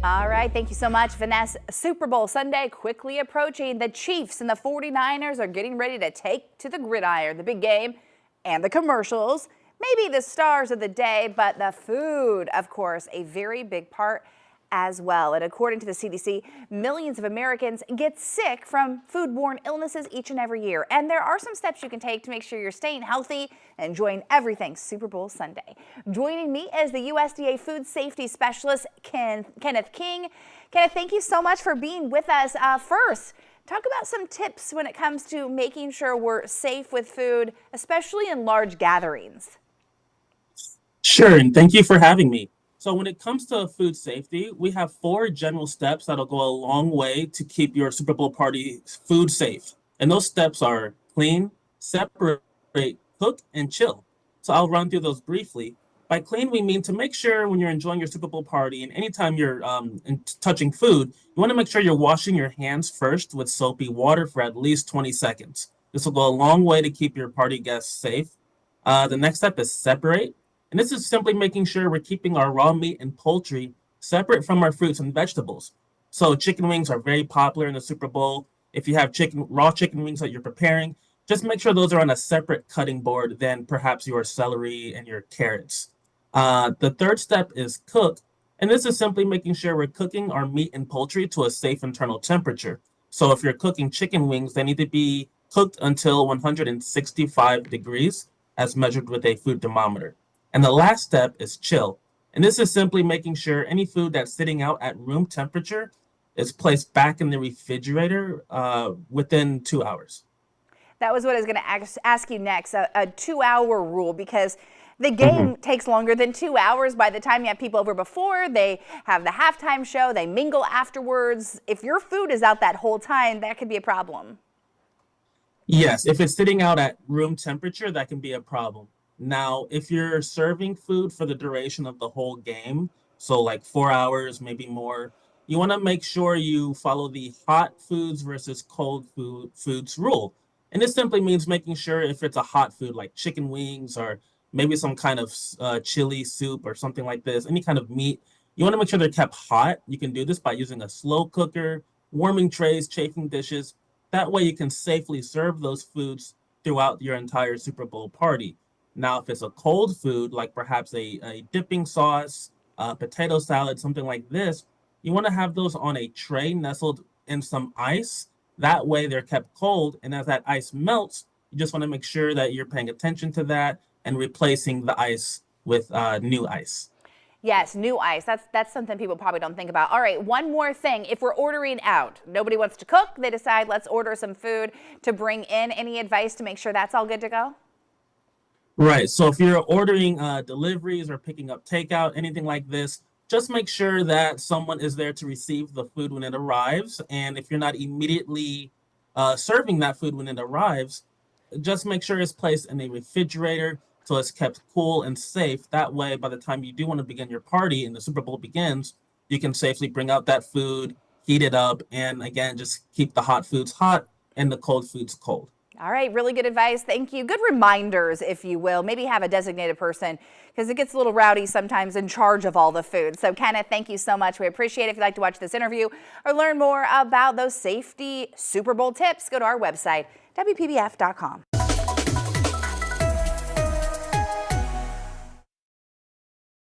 All right, thank you so much, Vanessa. Super Bowl Sunday quickly approaching. The Chiefs and the 49ers are getting ready to take to the gridiron, the big game and the commercials. Maybe the stars of the day, but the food, of course, a very big part as well. And according to the CDC, millions of Americans get sick from foodborne illnesses each and every year. And there are some steps you can take to make sure you're staying healthy and enjoying everything Super Bowl Sunday. Joining me is the USDA Food Safety Specialist, Kenneth King. Kenneth, thank you so much for being with us. First, talk about some tips when it comes to making sure we're safe with food, especially in large gatherings. Sure, and thank you for having me. So when it comes to food safety, we have 4 general steps that'll go a long way to keep your Super Bowl party food safe. And those steps are clean, separate, cook, and chill. So I'll run through those briefly. By clean, we mean to make sure when you're enjoying your Super Bowl party and anytime you're touching food, you want to make sure you're washing your hands first with soapy water for at least 20 seconds. This will go a long way to keep your party guests safe. The next step is separate. And this is simply making sure we're keeping our raw meat and poultry separate from our fruits and vegetables. So chicken wings are very popular in the Super Bowl. If you have raw chicken wings that you're preparing, just make sure those are on a separate cutting board than perhaps your celery and your carrots. The third step is cook. And this is simply making sure we're cooking our meat and poultry to a safe internal temperature. So if you're cooking chicken wings, they need to be cooked until 165 degrees as measured with a food thermometer. And the last step is chill. And this is simply making sure any food that's sitting out at room temperature is placed back in the refrigerator within 2 hours. That was what I was going to ask you next, a 2-hour rule, because the game takes longer than 2 hours. By the time you have people over before, they have the halftime show, they mingle afterwards. If your food is out that whole time, that could be a problem. Yes, if it's sitting out at room temperature, that can be a problem. Now, if you're serving food for the duration of the whole game, so like 4 hours, maybe more, you want to make sure you follow the hot foods versus cold foods rule. And this simply means making sure if it's a hot food like chicken wings or maybe some kind of chili soup or something like this, any kind of meat, you want to make sure they're kept hot. You can do this by using a slow cooker, warming trays, chafing dishes. That way you can safely serve those foods throughout your entire Super Bowl party. Now, if it's a cold food, like perhaps a dipping sauce, potato salad, something like this, you want to have those on a tray nestled in some ice. That way they're kept cold. And as that ice melts, you just want to make sure that you're paying attention to that and replacing the ice with new ice. Yes, new ice. That's something people probably don't think about. All right, one more thing. If we're ordering out, nobody wants to cook, they decide let's order some food to bring in. Any advice to make sure that's all good to go? Right. So if you're ordering deliveries or picking up takeout, anything like this, just make sure that someone is there to receive the food when it arrives. And if you're not immediately serving that food when it arrives, just make sure it's placed in a refrigerator so it's kept cool and safe. That way, by the time you do want to begin your party and the Super Bowl begins, you can safely bring out that food, heat it up, and again, just keep the hot foods hot and the cold foods cold. All right, really good advice. Thank you. Good reminders, if you will. Maybe have a designated person because it gets a little rowdy sometimes in charge of all the food. So, Kenneth, thank you so much. We appreciate it. If you'd like to watch this interview or learn more about those safety Super Bowl tips, go to our website, WPBF.com.